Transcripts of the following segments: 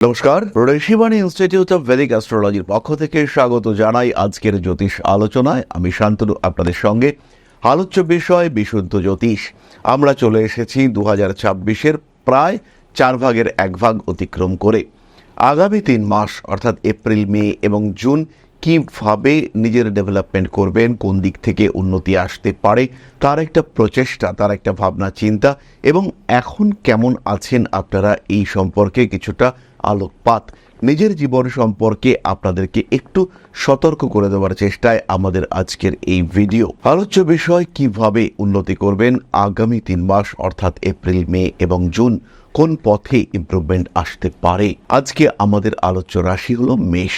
নমস্কার, Rishibani institute of Vedic অ্যাস্ট্রোলজির পক্ষ থেকে স্বাগত জানাই আজকের জ্যোতিষ আলোচনায়। আমি শান্তনু আপনাদের সঙ্গে। আলোচ্য বিষয় বিশুদ্ধ জ্যোতিষ। আমরা চলে এসেছি 2026-এর প্রায় 4 ভাগের 1 ভাগ অতিক্রম করে। আগামী 3 মাস অর্থাৎ এপ্রিল, মে এবং জুন কিভাবে নিজের ডেভেলপমেন্ট করবেন, কোন দিক থেকে উন্নতি আসতে পারে তার একটা প্রচেষ্টা, তার একটা ভাবনা চিন্তা এবং এখন কেমন আছেন আপনারা এই সম্পর্কে কিছুটা আলোকপাত, নিজের জীবন সম্পর্কে আপনাদেরকে একটু সতর্ক করে দেওয়ার চেষ্টায় আমাদের আজকের এই ভিডিও। আলোচ্য বিষয় কিভাবে উন্নতি করবেন আগামী 3 মাস অর্থাৎ এপ্রিল, মে এবং জুন, কোন পথে ইমপ্রুভমেন্ট আসতে পারে। আজকে আমাদের আলোচ্য রাশি হলো মেষ।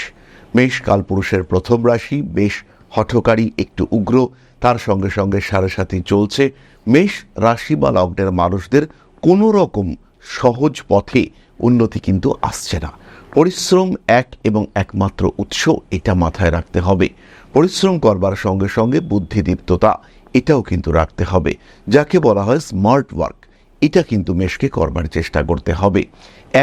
মেষ কালপুরুষের প্রথম রাশি, বেশ হঠকারী, একটু উগ্র, তার সঙ্গে সঙ্গে সাড়ে চলছে। মেষ রাশি বা লগ্নের মানুষদের কোনো রকম সহজ পথে উন্নতি কিন্তু আসছে না। পরিশ্রম এক এবং একমাত্র উৎস, এটা মাথায় রাখতে হবে। পরিশ্রম করবার সঙ্গে সঙ্গে বুদ্ধিদীপ্ততা এটাও কিন্তু রাখতে হবে, যাকে বলা হয় স্মার্ট ওয়ার্ক। এটা কিন্তু মেষকে করবার চেষ্টা করতে হবে।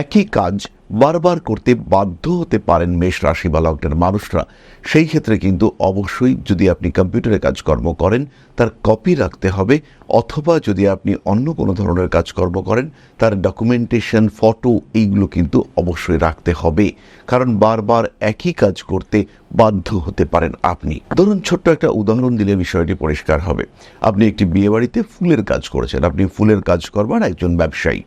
একই কাজ বারবার করতে বাধ্য হতে পারেন মেষ রাশি বা লগ্নের মানুষরা। সেই ক্ষেত্রে কিন্তু অবশ্যই যদি আপনি কম্পিউটারে কাজকর্ম করেন তার কপি রাখতে হবে, অথবা যদি আপনি অন্য কোনো ধরনের কাজকর্ম করেন তার ডকুমেন্টেশন, ফটো এইগুলো কিন্তু অবশ্যই রাখতে হবে, কারণ বারবার একই কাজ করতে বাধ্য হতে পারেন আপনি। ধরুন, ছোট্ট একটা উদাহরণ দিলে বিষয়টি পরিষ্কার হবে। আপনি একটি বিয়েবাড়িতে ফুলের কাজ করেছেন, আপনি ফুলের কাজ করবার একজন ব্যবসায়ী।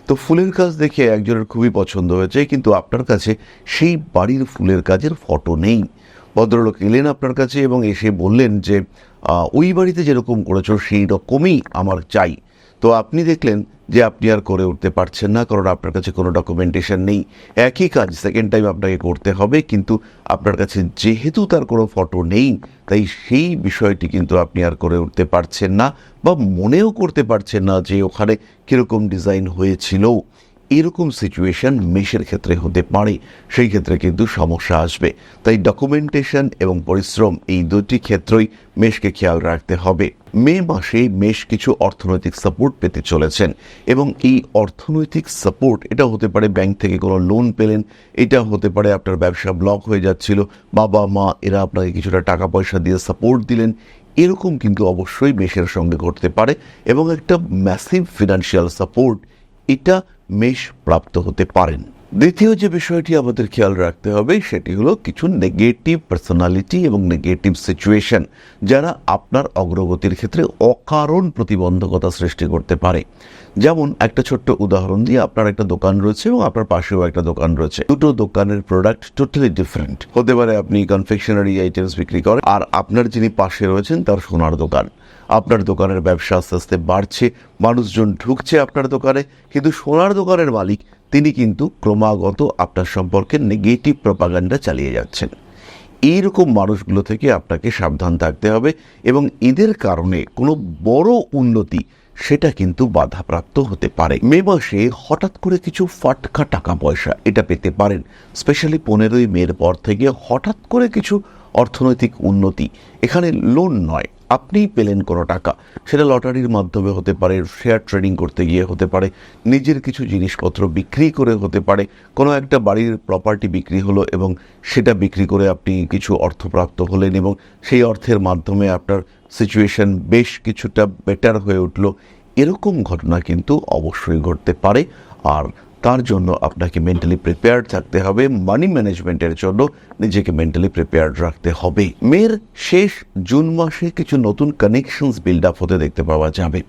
তো ফুলের কাজ দেখে একজনের খুবই পছন্দ হয়েছে, কিন্তু আপনার কাছে সেই বাড়ির ফুলের কাজের ফটো নেই। ভদ্রলোক এলেন আপনার কাছে এবং এসে বললেন যে ওই বাড়িতে যেরকম করেছো সেই রকমই আমার চাই। তো আপনি দেখলেন যে আপনি আর করে উঠতে পারছেন না, কারণ আপনার কাছে কোনো ডকুমেন্টেশন নেই। একই কাজ সেকেন্ড টাইম আপনাকে করতে হবে, কিন্তু আপনার কাছে যেহেতু তার কোনো ফটো নেই, তাই সেই বিষয়টি কিন্তু আপনি আর করে উঠতে পারছেন না, বা মনেও করতে পারছেন না যে ওখানে কীরকম ডিজাইন হয়েছিল। এরকম সিচুয়েশন মেষের ক্ষেত্রে হতে পারে, সেই ক্ষেত্রে কিন্তু সমস্যা আসবে। তাই ডকুমেন্টেশন এবং পরিশ্রম এই দুটি ক্ষেত্রেই মেষকে খেয়াল রাখতে হবে। মে মাসে মেষ কিছু অর্থনৈতিক সাপোর্ট পেতে চলেছেন, এবং এই অর্থনৈতিক সাপোর্ট এটা হতে পারে ব্যাংক থেকে কোনো লোন পেলেন, এটা হতে পারে আপনার ব্যবসা ব্লক হয়ে যাচ্ছিল, বাবা মা এরা আপনাকে কিছুটা টাকা পয়সা দিয়ে সাপোর্ট দিলেন। এরকম কিন্তু অবশ্যই মেষের সঙ্গে ঘটতে পারে, এবং একটা ম্যাসিভ ফিনান্সিয়াল সাপোর্ট এটা মেষ প্রাপ্ত হতে পারেন। দ্বিতীয় যে বিষয়টি আমাদের খেয়াল রাখতে হবে সেটি হলো কিছু নেগেটিভ পার্সোনালিটি এবং নেগেটিভ সিচুয়েশন, যারা আপনার অগ্রগতির ক্ষেত্রে অকারণ প্রতিবন্ধকতা সৃষ্টি করতে পারে। যেমন একটা ছোট্ট উদাহরণ দিয়ে, আপনার একটা দোকান রয়েছে এবং আপনার পাশেও একটা দোকান রয়েছে, দুটো দোকানের প্রোডাক্ট টোটালি ডিফারেন্ট হতে পারে। আপনি কনফেকশনারি আইটেমস বিক্রি করেন, আর আপনার যিনি পাশে রয়েছেন তার সোনার দোকান। আপনার দোকানের ব্যবসা আস্তে আস্তে বাড়ছে, মানুষজন ঢুকছে আপনার দোকানে, কিন্তু সোনার দোকানের মালিক তিনি কিন্তু ক্রমাগত আপনার সম্পর্কে নেগেটিভ প্রপাগান্ডা চালিয়ে যাচ্ছেন। এইরকম মানুষগুলো থেকে আপনাকে সাবধান থাকতে হবে, এবং এদের কারণে কোনো বড় উন্নতি সেটা কিন্তু বাধাপ্রাপ্ত হতে পারে। মে মাসে হঠাৎ করে কিছু ফাটকা টাকা পয়সা এটা পেতে পারেন। স্পেশালি 15ই মের পর থেকে হঠাৎ করে কিছু অর্থনৈতিক উন্নতি, এখানে লোন নয়, আপনিই পেলেন কোনো টাকা, সেটা লটারির মাধ্যমে হতে পারে, শেয়ার ট্রেডিং করতে গিয়ে হতে পারে, নিজের কিছু জিনিসপত্র বিক্রি করে হতে পারে, কোনো একটা বাড়ির প্রপার্টি বিক্রি হলো এবং সেটা বিক্রি করে আপনি কিছু অর্থপ্রাপ্ত হলেন, এবং সেই অর্থের মাধ্যমে আপনার সিচুয়েশন বেশ কিছুটা বেটার হয়ে উঠল। এরকম ঘটনা কিন্তু অবশ্যই ঘটতে পারে, আর তার জন্য আপনাকে মেন্টালি প্রিপেয়ার্ড থাকতে হবে। মানি ম্যানেজমেন্টের জন্য নিজেকে মেন্টালি প্রিপেয়ার্ড রাখতে হবে। মের শেষ জুন মাসে কিছু নতুন কানেকশনস বিল্ড আপ হতে দেখতে পাওয়া যাবে।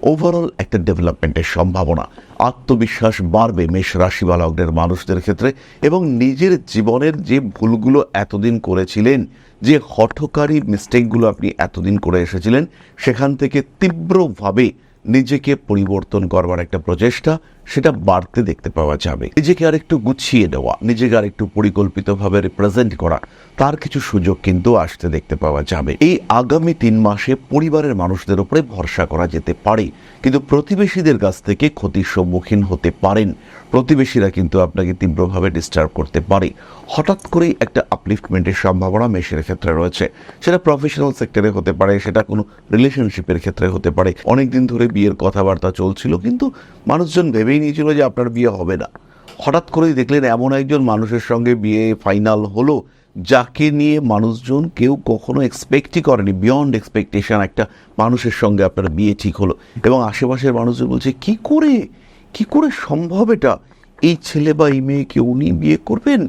ওভারঅল একটা ডেভেলপমেন্টের সম্ভাবনা, আত্মবিশ্বাস বাড়বে মেষ রাশি বা লগ্নের মানুষদের ক্ষেত্রে, এবং নিজের জীবনের যে ভুলগুলো এতদিন করেছিলেন, যে হঠকারী মিস্টেকগুলো আপনি এতদিন করে এসেছিলেন, সেখান থেকে তীব্রভাবে নিজেকে পরিবর্তন করবার একটা প্রচেষ্টা সেটা বাড়তে দেখতে পাওয়া যাবে। নিজেকে আরেকটু গুছিয়ে দেওয়া, নিজেকে আরেকটু পরিকল্পিতভাবে রিপ্রেজেন্ট করা, তার কিছু সুযোগ কিন্তু আসতে দেখতে পাওয়া যাবে। এই আগামী 3 মাসে পরিবারের মানুষদের উপরে ভরসা করা যেতে পারে, কিন্তু প্রতিবেশীদের কাছ থেকে ক্ষতির সম্মুখীন হতে পারেন। প্রতিবেশীরা কিন্তু আপনাকে তীব্রভাবে ডিস্টার্ব করতে পারে। হঠাৎ করেই একটা আপলিফটমেন্টের সম্ভাবনা মেষের ক্ষেত্রে রয়েছে, সেটা প্রফেশনাল সেক্টরে হতে পারে, সেটা কোনো রিলেশনশিপের ক্ষেত্রে হতে পারে। অনেকদিন ধরে বিয়ের কথাবার্তা চলছিল, কিন্তু মানুষজন ভেবেই নিয়েছিল যে আপনার বিয়ে হবে না, হঠাৎ করেই দেখলেন এমন একজন মানুষের সঙ্গে বিয়ে ফাইনাল হলো যাকে নিয়ে মানুষজন কেউ কখনো এক্সপেক্টই করেনি, বিয়ন্ড এক্সপেকটেশন একটা মানুষের সঙ্গে আপনার বিয়ে ঠিক হলো, এবং আশেপাশের মানুষজন বলছে কি করে সম্ভব এটা, এই ছেলে বা এই মেয়েকে উনি বিয়ে করবেন,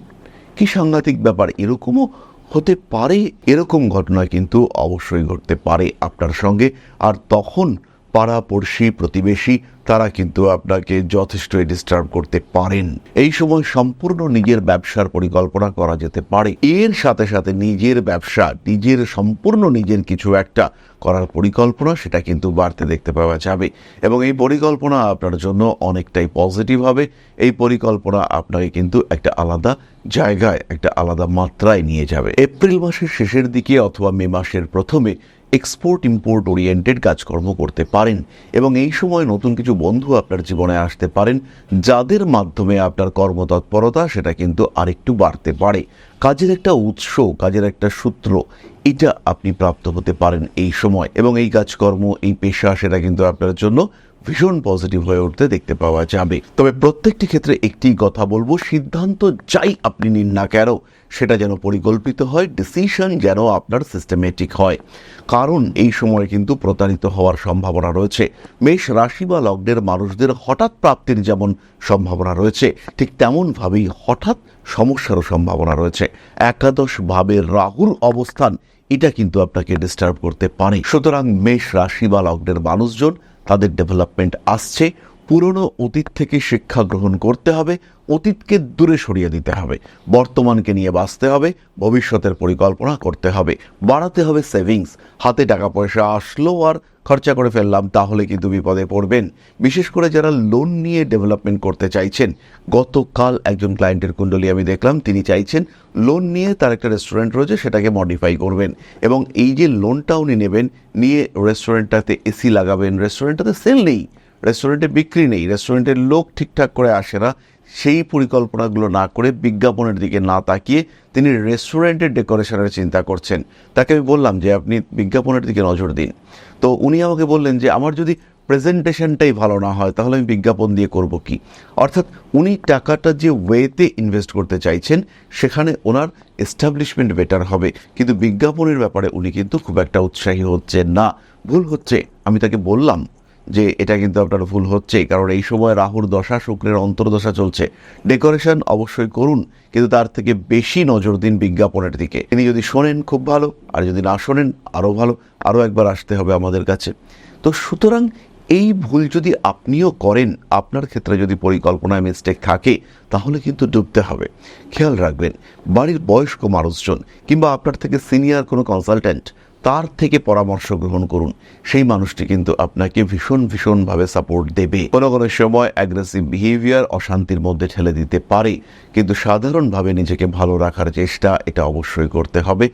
কি সাংঘাতিক ব্যাপার। এরকমও হতে পারে, এরকম ঘটনা কিন্তু অবশ্যই ঘটতে পারে আপনার সঙ্গে। আর তখন পাড়াপড়শি প্রতিবেশী তারা কিন্তু আপনাকে যথেষ্টই ডিস্টার্ব করতে পারেন। এই সময় সম্পূর্ণ নিজের ব্যবসার পরিকল্পনা করা যেতে পারে, এর সাথে সাথে নিজের ব্যবসা, সম্পূর্ণ নিজের কিছু একটা করার পরিকল্পনা সেটা কিন্তু বাড়তে দেখতে পাওয়া যাবে, এবং এই পরিকল্পনা আপনার জন্য অনেকটাই পজিটিভ হবে। এই পরিকল্পনা আপনাকে কিন্তু একটা আলাদা জায়গায়, একটা আলাদা মাত্রায় নিয়ে যাবে। এপ্রিল মাসের শেষের দিকে অথবা মে মাসের প্রথমে এক্সপোর্ট ইম্পোর্ট ওরিয়েন্টেড কাজকর্ম করতে পারেন, এবং এই সময় নতুন কিছু বন্ধু আপনার জীবনে আসতে পারেন যাদের মাধ্যমে আপনার কর্মতৎপরতা সেটা কিন্তু আরেকটু বাড়তে পারে। কাজের একটা উৎস, কাজের একটা সূত্র, এটা আপনি প্রাপ্ত হতে পারেন এই সময়, এবং এই কাজকর্ম, এই পেশা সেটা কিন্তু আপনার জন্য ভীষণ পজিটিভ হয়ে উঠতে দেখতে পাওয়া যাবে। তবে প্রত্যেকটি ক্ষেত্রে একটি কথা বলবো, সিদ্ধান্ত যাই আপনি নিন না কেন সেটা যেন পরিকল্পিত হয়, ডিসিশন যেন আপনার সিস্টেমেটিক হয়, কারণ এই সময় কিন্তু প্রতারিত হওয়ার সম্ভাবনা রয়েছে। মেষ রাশি বা লগ্নের মানুষদের হঠাৎ প্রাপ্তির যেমন সম্ভাবনা রয়েছে, ঠিক তেমনভাবেই হঠাৎ সমস্যারও সম্ভাবনা রয়েছে। একাদশ ভাবে রাহুর অবস্থান এটা কিন্তু আপনাকে ডিস্টার্ব করতে পারে। সুতরাং মেষ রাশি বা লগ্নের মানুষজন তাদের ডেভেলপমেন্ট আসছে, পুরনো অতীত থেকে শিক্ষা গ্রহণ করতে হবে, অতীতকে দূরে সরিয়ে দিতে হবে, বর্তমানকে নিয়ে বাঁচতে হবে, ভবিষ্যতের পরিকল্পনা করতে হবে, বাড়াতে হবে সেভিংস। হাতে টাকা পয়সা আসলো আর খরচা করে ফেললাম তাহলে কিন্তু বিপদে পড়বেন। বিশেষ করে যারা লোন নিয়ে ডেভেলপমেন্ট করতে চাইছেন, গতকাল একজন ক্লায়েন্টের কুণ্ডলী আমি দেখলাম, তিনি চাইছেন লোন নিয়ে তার একটা রেস্টুরেন্ট রয়েছে সেটাকে মডিফাই করবেন, এবং এই যে লোনটা উনি নেবেন, নিয়ে রেস্টুরেন্টটাতে এসি লাগাবেন, রেস্টুরেন্টটাতে সেল নেই, রেস্টুরেন্টে বিক্রি নেই, রেস্টুরেন্টের লোক ঠিকঠাক করে আসে না, সেই পরিকল্পনাগুলো না করে, বিজ্ঞাপনের দিকে না তাকিয়ে তিনি রেস্টুরেন্টের ডেকোরেশনের চিন্তা করছেন। তাকে আমি বললাম যে আপনি বিজ্ঞাপনের দিকে নজর দিন। তো উনি আমাকে বললেন যে আমার যদি প্রেজেন্টেশনটাই ভালো না হয় তাহলে আমি বিজ্ঞাপন দিয়ে করব কি। অর্থাৎ উনি টাকাটা যে ওয়েতে ইনভেস্ট করতে চাইছেন সেখানে ওনার এস্টাবলিশমেন্ট বেটার হবে, কিন্তু বিজ্ঞাপনের ব্যাপারে উনি কিন্তু খুব একটা উৎসাহী হচ্ছেন না। ভুল হচ্ছে, আমি তাকে বললাম যে এটা কিন্তু আপনার ভুল হচ্ছে, কারণ এই সময় রাহুর দশা, শুক্রের অন্তর্দশা চলছে। ডেকোরেশন অবশ্যই করুন, কিন্তু তার থেকে বেশি নজর দিন বিজ্ঞাপনের দিকে। তিনি যদি শোনেন খুব ভালো, আর যদি না শোনেন আরও ভালো, আরও একবার আসতে হবে আমাদের কাছে। তো সুতরাং এই ভুল যদি আপনিও করেন, আপনার ক্ষেত্রে যদি পরিকল্পনায় মিস্টেক থাকে, তাহলে কিন্তু ডুবতে হবে। খেয়াল রাখবেন, বাড়ির বয়স্ক মানুষজন কিংবা আপনার থেকে সিনিয়র কোনো কনসালটেন্ট, তার থেকে পরামর্শ গ্রহণ করুন। সেই মানুষটি কিন্তু আপনাকে ভীষণভাবে সাপোর্ট দেবে। কোনো সময় অ্যাগ্রেসিভ বিহেভিয়ার অশান্তির মধ্যে ঠেলে দিতে পারে, কিন্তু সাধারণভাবে নিজেকে ভালো রাখার চেষ্টা এটা অবশ্যই করতে হবে।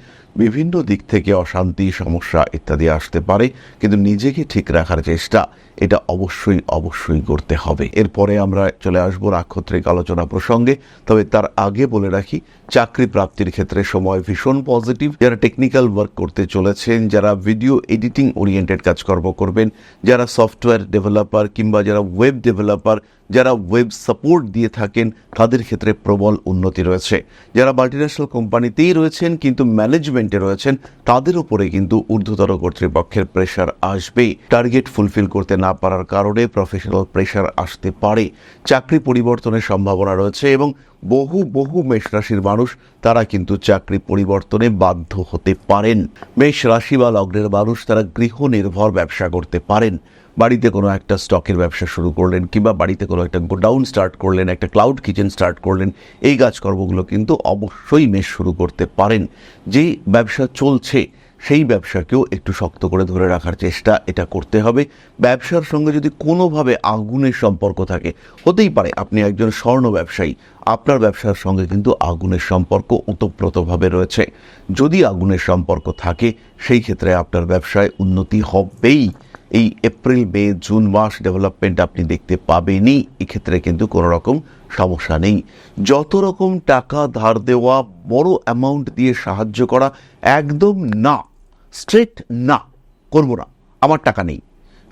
বিভিন্ন দিক থেকে অশান্তি, সমস্যা ইত্যাদি আসতে পারে, কিন্তু নিজেকে ঠিক রাখার চেষ্টা এটা অবশ্যই করতে হবে। এরপরে আমরা চলে আসবো নাক্ষত্রিক আলোচনা প্রসঙ্গে। তবে তার আগে বলে রাখি, চাকরি প্রাপ্তির ক্ষেত্রে সময় ভীষণ পজিটিভ। যারা টেকনিক্যাল ওয়ার্ক করতে চলেছেন, যারা ভিডিও এডিটিং ওরিয়েন্টেড কাজকর্ম করবেন, যারা সফটওয়্যার ডেভেলপার কিংবা যারা ওয়েব ডেভেলপার, যারা ওয়েব সাপোর্ট দিয়ে থাকেন, তাদের ক্ষেত্রে প্রবল উন্নতি রয়েছে। যারা মাল্টিন্যাশনাল কোম্পানিতেই রয়েছেন কিন্তু ম্যানেজমেন্টে রয়েছেন, তাদের উপরে কিন্তু ঊর্ধ্বতর কর্তৃপক্ষের প্রেশার আসবে। টার্গেট ফুলফিল করতে না পারার কারণে প্রফেশনাল প্রেশার আসতে পারে। চাকরি পরিবর্তনের সম্ভাবনা রয়েছে, এবং বহু মেষ রাশির মানুষ তারা কিন্তু চাকরি পরিবর্তনে বাধ্য হতে পারেন। মেষ রাশি বা লগ্নের মানুষ তারা গৃহ নির্ভর ব্যবসা করতে পারেন। বাড়িতে কোনো একটা স্টকের ব্যবসা শুরু করলেন, কিংবা বাড়িতে কোনো একটা গোডাউন স্টার্ট করলেন, একটা ক্লাউড কিচেন স্টার্ট করলেন, এই কাজকর্মগুলো কিন্তু অবশ্যই মেষ শুরু করতে পারেন। যেই ব্যবসা চলছে সেই ব্যবসাকেও একটু শক্ত করে ধরে রাখার চেষ্টা এটা করতে হবে। ব্যবসার সঙ্গে যদি কোনোভাবে আগুনের সম্পর্ক থাকে, হতেই পারে আপনি একজন স্বর্ণ ব্যবসায়ী, আপনার ব্যবসার সঙ্গে কিন্তু আগুনের সম্পর্ক ওতপ্রোতভাবে রয়েছে। যদি আগুনের সম্পর্ক থাকে, সেই ক্ষেত্রে আপনার ব্যবসায় উন্নতি হবেই। এই এপ্রিল, মে, জুন মাস ডেভেলপমেন্ট আপনি দেখতে পাবেনই, এক্ষেত্রে কিন্তু কোনো রকম সমস্যা নেই। যত রকম টাকা ধার দেওয়া, বড় অ্যামাউন্ট দিয়ে সাহায্য করা, একদম না, স্ট্রেট না, করবো না, আমার টাকা নেই,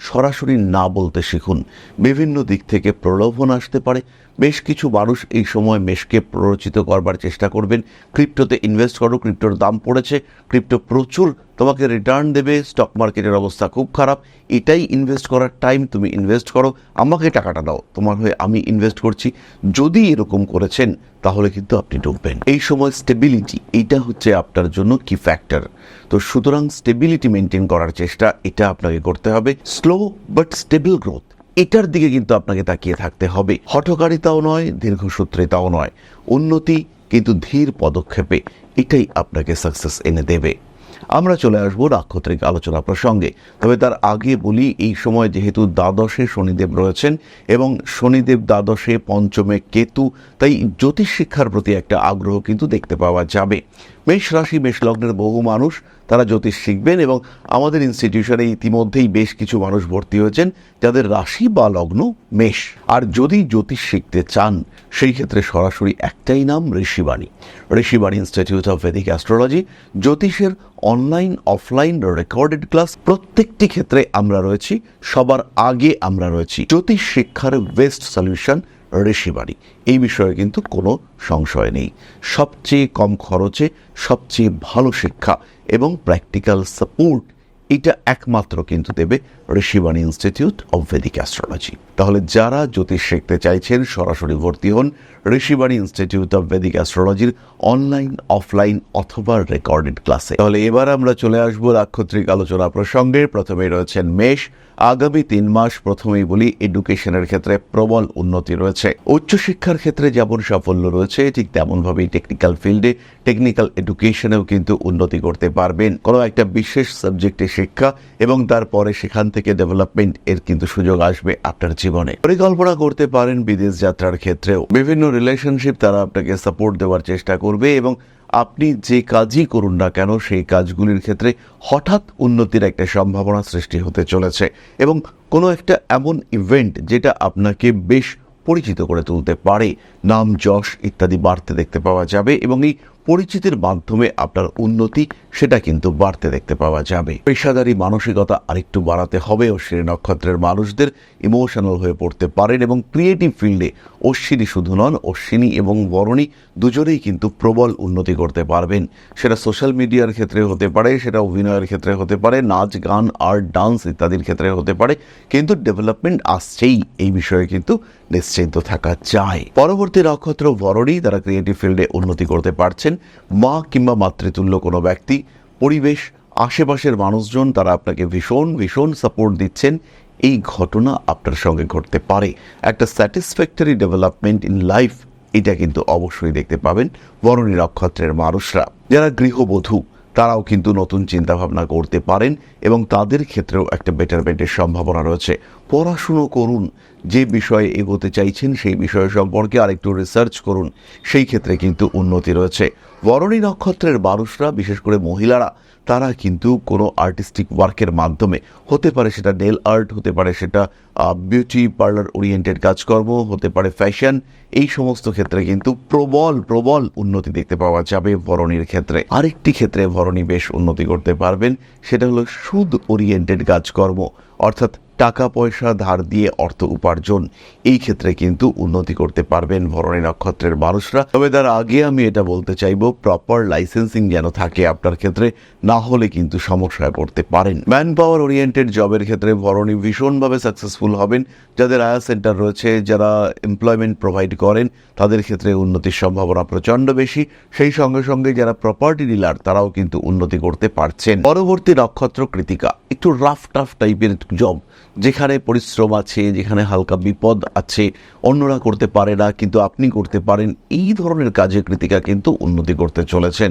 সরাসরি না বলতে শিখুন। বিভিন্ন দিক থেকে প্রলোভন আসতে পারে, বেশ কিছু মানুষ এই সময় মেষকে প্ররোচিত করবার চেষ্টা করবেন, ক্রিপ্টোতে ইনভেস্ট করো, ক্রিপ্টোর দাম পড়েছে, ক্রিপ্টো প্রচুর তোমাকে রিটার্ন দেবে, স্টক মার্কেটের অবস্থা খুব খারাপ, এটাই ইনভেস্ট করার টাইম, তুমি ইনভেস্ট করো, আমাকে টাকাটা দাও, তোমার হয়ে আমি ইনভেস্ট করছি। যদি এরকম করেছেন তাহলে কিন্তু আপনি ডুববেন। এই সময় স্টেবিলিটি, এটা হচ্ছে আপনার জন্য কি ফ্যাক্টর। তো সুতরাং স্টেবিলিটি মেনটেন করার চেষ্টা এটা আপনাকে করতে হবে। স্লো বাট স্টেবল গ্রোথ, এটার দিকে কিন্তু আপনাকে তাকিয়ে থাকতে হবে। হঠকারিতাও নয়, দীর্ঘসূত্রিতাও নয়, উন্নতি কিন্তু ধীর পদক্ষেপে, এটাই আপনাকে সাকসেস এনে দেবে। আমরা চলে আসবো নাক্ষত্রিক আলোচনা প্রসঙ্গে, তবে তার আগে বলি এই সময় যেহেতু দ্বাদশে শনিদেব রয়েছেন এবং শনিদেব দ্বাদশে, পঞ্চমে কেতু, তাই জ্যোতিষ শিক্ষার প্রতি একটা আগ্রহ কিন্তু দেখতে পাওয়া যাবে। মেষ রাশি, মেষ লগ্নের বহু মানুষ তারা জ্যোতিষ শিখবেন এবং আমাদের ইনস্টিটিউশনে ইতিমধ্যেই বেশ কিছু মানুষ ভর্তি হয়েছেন যাদের রাশি বা লগ্ন মেষ। আর যদি জ্যোতিষ শিখতে চান সেই ক্ষেত্রে সরাসরি একটাই নাম, Rishibani. Rishibani institute of Vedic astrology, জ্যোতিষের অনলাইন অফলাইন রেকর্ডেড ক্লাস, প্রত্যেকটি ক্ষেত্রে আমরা রয়েছি, সবার আগে আমরা রয়েছি। জ্যোতিষ শিক্ষার বেস্ট সলিউশন ঋষিবাণী, এই বিষয়ে কিন্তু কোনো সংশয় নেই। সবচেয়ে কম খরচে সবচেয়ে ভালো শিক্ষা এবং প্র্যাকটিক্যাল সাপোর্ট, এটা একমাত্র কিন্তু দেবে Rishibani institute of Vedic astrology. তাহলে যারা জ্যোতিষ শিখতে চাইছেন সরাসরি ভর্তি হন ঋষিবাণী ইনস্টিটিউট অফ ভেদিক অ্যাস্ট্রোলজির অনলাইন অফলাইন অথবা রেকর্ডেড ক্লাসে। তাহলে এবার আমরা চলে আসবো নাক্ষত্রিক আলোচনা প্রসঙ্গে। প্রথমেই রয়েছেন মেষ। আগামী 3 মাস প্রথমেই বলি এডুকেশনের ক্ষেত্রে প্রবল উন্নতি রয়েছে। উচ্চশিক্ষার ক্ষেত্রে যেমন সাফল্য রয়েছে ঠিক তেমনভাবেই টেকনিক্যাল ফিল্ডে, টেকনিক্যাল এডুকেশনেও কিন্তু উন্নতি করতে পারবেন। কোনো একটা বিশেষ সাবজেক্টে শিক্ষা এবং তারপরে সেখান থেকে ডেভেলপমেন্ট এর কিন্তু সুযোগ আসবে আপনার জীবনে। পরিকল্পনা করতে পারেন বিদেশ যাত্রার ক্ষেত্রেও। বিভিন্ন রিলেশনশিপ তারা আপনাকে সাপোর্ট দেওয়ার চেষ্টা করবে এবং আপনি যে কাজই করুন না কেন সেই কাজগুলির ক্ষেত্রে হঠাৎ উন্নতির একটা সম্ভাবনা সৃষ্টি হতে চলেছে এবং কোনো একটা এমন ইভেন্ট যেটা আপনাকে বেশ পরিচিত করে তুলতে পারে, নাম যশ ইত্যাদি বাড়তে দেখতে পাওয়া যাবে এবং এই পরিচিতির মাধ্যমে আপনার উন্নতি সেটা কিন্তু বাড়তে দেখতে পাওয়া যাবে। পেশাদারী মানসিকতা আরেকটু বাড়াতে হবে। অশ্বিনী নক্ষত্রের মানুষদের ইমোশনাল হয়ে পড়তে পারেন এবং ক্রিয়েটিভ ফিল্ডে অশ্বিনী শুধু নন, অশ্বিনী এবং বরণী দুজনেই কিন্তু প্রবল উন্নতি করতে পারবেন। সেটা সোশ্যাল মিডিয়ার ক্ষেত্রে হতে পারে, সেটা অভিনয়ের ক্ষেত্রে হতে পারে, নাচ গান আর্ট ডান্স ইত্যাদির ক্ষেত্রে হতে পারে, কিন্তু ডেভেলপমেন্ট আসছেই, এই বিষয়ে কিন্তু নিশ্চিন্ত থাকা যায়। পরবর্তী নক্ষত্র বরণী, তারা ক্রিয়েটিভ ফিল্ডে উন্নতি করতে পারছেন। মা কিংবা মাতৃতুল্য কোনো ব্যক্তি, পরিবেশ, আশেপাশের মানুষজন তারা আপনাকে ভীষণ ভীষণ সাপোর্ট দিচ্ছেন, এই ঘটনা আপনার সঙ্গে ঘটতে পারে। একটা স্যাটিসফ্যাক্টরি ডেভেলপমেন্ট ইন লাইফ, এটা কিন্তু অবশ্যই দেখতে পাবেন বরণী নক্ষত্রের মানুষরা। যারা গৃহবধূ তারাও কিন্তু নতুন চিন্তাভাবনা করতে পারেন এবং তাদের ক্ষেত্রেও একটা বেটারমেন্টের সম্ভাবনা রয়েছে। পড়াশুনো করুন, যে বিষয়ে এগোতে চাইছেন সেই বিষয় সম্পর্কে আরেকটু রিসার্চ করুন, সেই ক্ষেত্রে কিন্তু উন্নতি রয়েছে। বরণী নক্ষত্রের মানুষরা, বিশেষ করে মহিলারা, তারা কিন্তু কোনো আর্টিস্টিক ওয়ার্কের মাধ্যমে, হতে পারে সেটা নেল আর্ট, হতে পারে সেটা বিউটি পার্লার ওরিয়েন্টেড কাজকর্ম, হতে পারে ফ্যাশন, এই সমস্ত ক্ষেত্রে কিন্তু প্রবল প্রবল উন্নতি দেখতে পাওয়া যাবে বরণীর ক্ষেত্রে। আরেকটি ক্ষেত্রে বরণী বেশ উন্নতি করতে পারবেন, সেটা হলো সুদ ওরিয়েন্টেড কাজকর্ম, অর্থাৎ টাকা পয়সা ধার দিয়ে অর্থ উপার্জন, এই ক্ষেত্রে কিন্তু উন্নতি করতে পারবেন বরণী নক্ষত্রের মানুষরা। তবে তার আগে আমি এটা বলতে চাইবো, প্রপার লাইসেন্সিং যেন থাকে আপনার ক্ষেত্রে, না হলে কিন্তু সমস্যায় পড়তে পারেন। ম্যান পাওয়ার ওরিয়েন্টেড জবের ক্ষেত্রে বরণী ভীষণভাবে সাকসেসফুল হবেন। যাদের আয়া সেন্টার রয়েছে, যারা এমপ্লয়মেন্ট প্রোভাইড করেন, তাদের ক্ষেত্রে উন্নতির সম্ভাবনা প্রচণ্ড বেশি। সেই সঙ্গে সঙ্গে যারা প্রপার্টি ডিলার তারাও কিন্তু উন্নতি করতে পারছেন। পরবর্তী নক্ষত্র কৃতিকা, একটু রাফ টাফ টাইপের জব, যেখানে পরিশ্রম আছে, যেখানে হালকা বিপদ আছে, অন্যরা করতে পারে না কিন্তু আপনি করতে পারেন, এই ধরনের কাজে কৃতিকা কিন্তু উন্নতি করতে চলেছেন।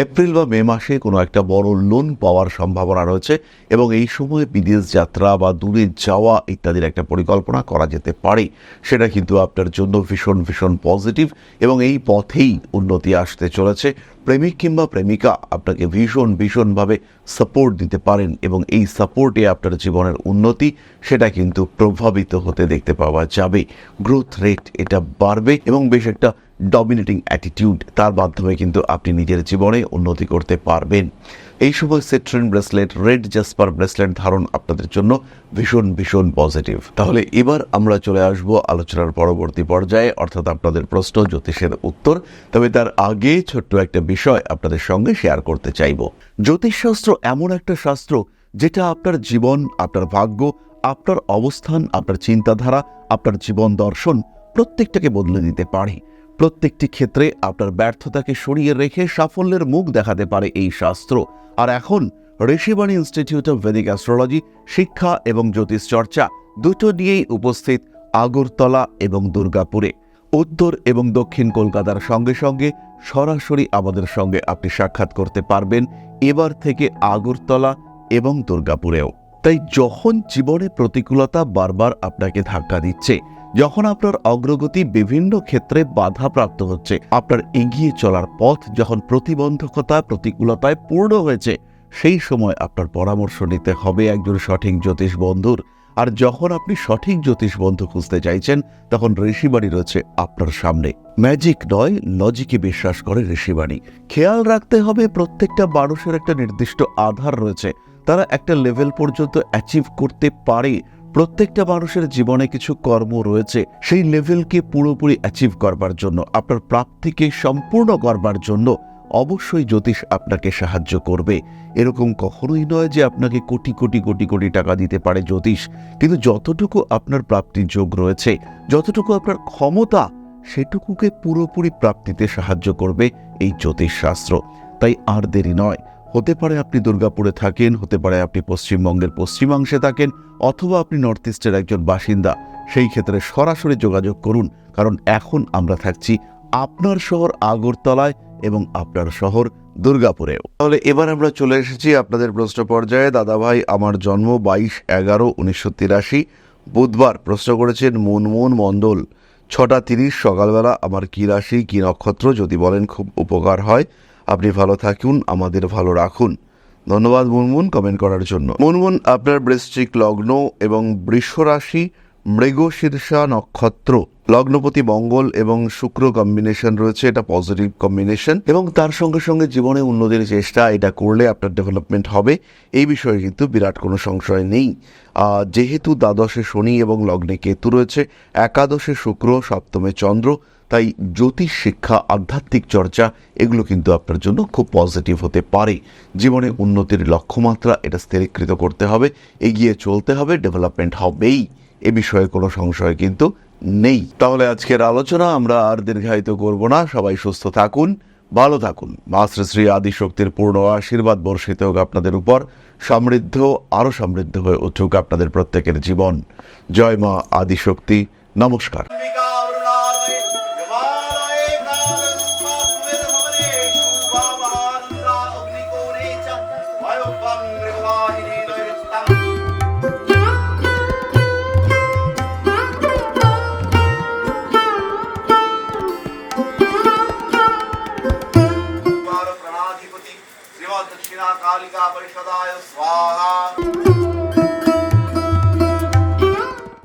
এপ্রিল বা মে মাসে কোনো একটা বড় লোন পাওয়ার সম্ভাবনা রয়েছে এবং এই সময় বিদেশ যাত্রা বা দূরে যাওয়া ইত্যাদির একটা পরিকল্পনা করা যেতে পারে। সেটা কিন্তু আপনার জন্য ভীষণ ভীষণ পজিটিভ এবং এই পথেই উন্নতি আসতে চলেছে। প্রেমিক কিংবা প্রেমিকা আপনাকে ভীষণ ভীষণভাবে সাপোর্ট দিতে পারেন এবং এই সাপোর্টে আপনার জীবনের উন্নতি সেটা কিন্তু প্রভাবিত হতে দেখতে পাওয়া যাবে। গ্রোথ রেট এটা বাড়বে এবং বেশ একটা ডমিনেটিং অ্যাটিটিউড, তার মাধ্যমে কিন্তু আপনি নিজের জীবনে উন্নতি করতে পারবেন। এই সময় citrine bracelet, red jasper bracelet ধারণ আপনাদের জন্য ভীষণ ভীষণ পজিটিভ। তাহলে এবার আমরা চলে আসব আলোচনার পরবর্তী পর্যায়ে, অর্থাৎ আপনাদের প্রশ্ন জ্যোতিষের উত্তর। তবে তার আগে ছোট্ট একটা বিষয় আপনাদের সঙ্গে শেয়ার করতে চাইব। জ্যোতিষশাস্ত্র এমন একটা শাস্ত্র যেটা আপনার জীবন, আপনার ভাগ্য, আপনার অবস্থান, আপনার চিন্তাধারা, আপনার জীবন দর্শন প্রত্যেকটাকে বদলে দিতে পারে। প্রত্যেকটি ক্ষেত্রে আপনার ব্যর্থতাকে সরিয়ে রেখে সাফল্যের মুখ দেখাতে পারে এই শাস্ত্র। আর এখন Rishibani institute of Vedic astrology শিক্ষা এবং জ্যোতিষ চর্চা দুটো নিয়েই উপস্থিত আগরতলা এবং দুর্গাপুরে। উত্তর এবং দক্ষিণ কলকাতার সঙ্গে সঙ্গে সরাসরি আমাদের সঙ্গে আপনি সাক্ষাৎ করতে পারবেন এবার থেকে আগরতলা এবং দুর্গাপুরেও। তাই যখন জীবনে প্রতিকূলতা বারবার আপনাকে ধাক্কা দিচ্ছে, যখন আপনার অগ্রগতি বিভিন্ন ক্ষেত্রে বাধাপ্রাপ্ত হচ্ছে, আপনার এগিয়ে চলার পথ যখন প্রতিবন্ধকতা প্রতিকূলতায় পূর্ণ হয়েছে, সেই সময় আপনার পরামর্শ নিতে হবে একজন সঠিক জ্যোতিষ বন্ধুর। আর যখন আপনি সঠিক জ্যোতিষ বন্ধু খুঁজতে চাইছেন, তখন ঋষিবাণী রয়েছে আপনার সামনে। ম্যাজিক নয়, লজিকে বিশ্বাস করে ঋষিবাণী। খেয়াল রাখতে হবে প্রত্যেকটা মানুষের একটা নির্দিষ্ট আধার রয়েছে, তারা একটা লেভেল পর্যন্ত অ্যাচিভ করতে পারে। প্রত্যেকটা মানুষের জীবনে কিছু কর্ম রয়েছে, সেই লেভেলকে পুরোপুরি অ্যাচিভ করবার জন্য, আপনার প্রাপ্তিকে সম্পূর্ণ করবার জন্য অবশ্যই জ্যোতিষ আপনাকে সাহায্য করবে। এরকম কখনোই নয় যে আপনাকে কোটি কোটি কোটি কোটি টাকা দিতে পারে জ্যোতিষ, কিন্তু যতটুকু আপনার প্রাপ্তির যোগ রয়েছে, যতটুকু আপনার ক্ষমতা, সেটুকুকে পুরোপুরি প্রাপ্তিতে সাহায্য করবে এই জ্যোতিষ শাস্ত্র। তাই আর দেরি নয়। হতে পারে আপনি দুর্গাপুরে থাকেন, হতে পারে আপনি পশ্চিমবঙ্গের পশ্চিমাংশে থাকেন, অথবা আপনি নর্থ ইস্টের একজন বাসিন্দা। সেই ক্ষেত্রে সরাসরি যোগাযোগ করুন, কারণ এখন আমরা থাকছি আপনার শহর আগরতলায় এবং আপনার শহর দুর্গাপুরেও। তাহলে এবার আমরা চলে এসেছি আপনাদের প্রশ্ন পর্যায়ে। দাদাভাই, আমার জন্ম 22/11/1983 বুধবার। প্রশ্ন করেছেন মুনমুন মণ্ডল। 6টা 30 সকালবেলা। আমার কি রাশি, কি নক্ষত্র যদি বলেন খুব উপকার হয়। আপনি ভালো থাকুন, আমাদের ভালো রাখুন। ধন্যবাদ মুনমুন কমেন্ট করার জন্য। মুনমুন, আপনার বৃশ্চিক লগ্ন এবং বৃষ রাশি, মৃগশীর্ষা নক্ষত্র, লগ্নপতি মঙ্গল এবং শুক্র কম্বিনেশন রয়েছে। এটা পজিটিভ কম্বিনেশন এবং তার সঙ্গে সঙ্গে জীবনে উন্নতির চেষ্টা, এটা করলে আপনার ডেভেলপমেন্ট হবে, এই বিষয়ে কিন্তু বিরাট কোনো সংশয় নেই। যেহেতু দ্বাদশে শনি এবং লগ্নে কেতু রয়েছে, একাদশে শুক্র, সপ্তমে চন্দ্র, তাই জ্যোতিষ শিক্ষা, আধ্যাত্মিক চর্চা এগুলো কিন্তু আপনার জন্য খুব পজিটিভ হতে পারে। জীবনে উন্নতির লক্ষ্যমাত্রা এটা স্থিরীকৃত করতে হবে, এগিয়ে চলতে হবে, ডেভেলপমেন্ট হবেই, এ বিষয়ে কোনো সংশয় কিন্তু নেই। তাহলে আজকের আলোচনা আমরা আর দীর্ঘায়িত করব না। সবাই সুস্থ থাকুন, ভালো থাকুন। মা শ্রী শ্রী আদিশক্তির পূর্ণ আশীর্বাদ বর্ষিত হোক আপনাদের উপর। সমৃদ্ধ, আরো সমৃদ্ধ হয়ে উঠুক আপনাদের প্রত্যেকের জীবন। জয় মা আদিশক্তি। নমস্কার। दक्षिणा कालिका परिषदाय स्वाहा।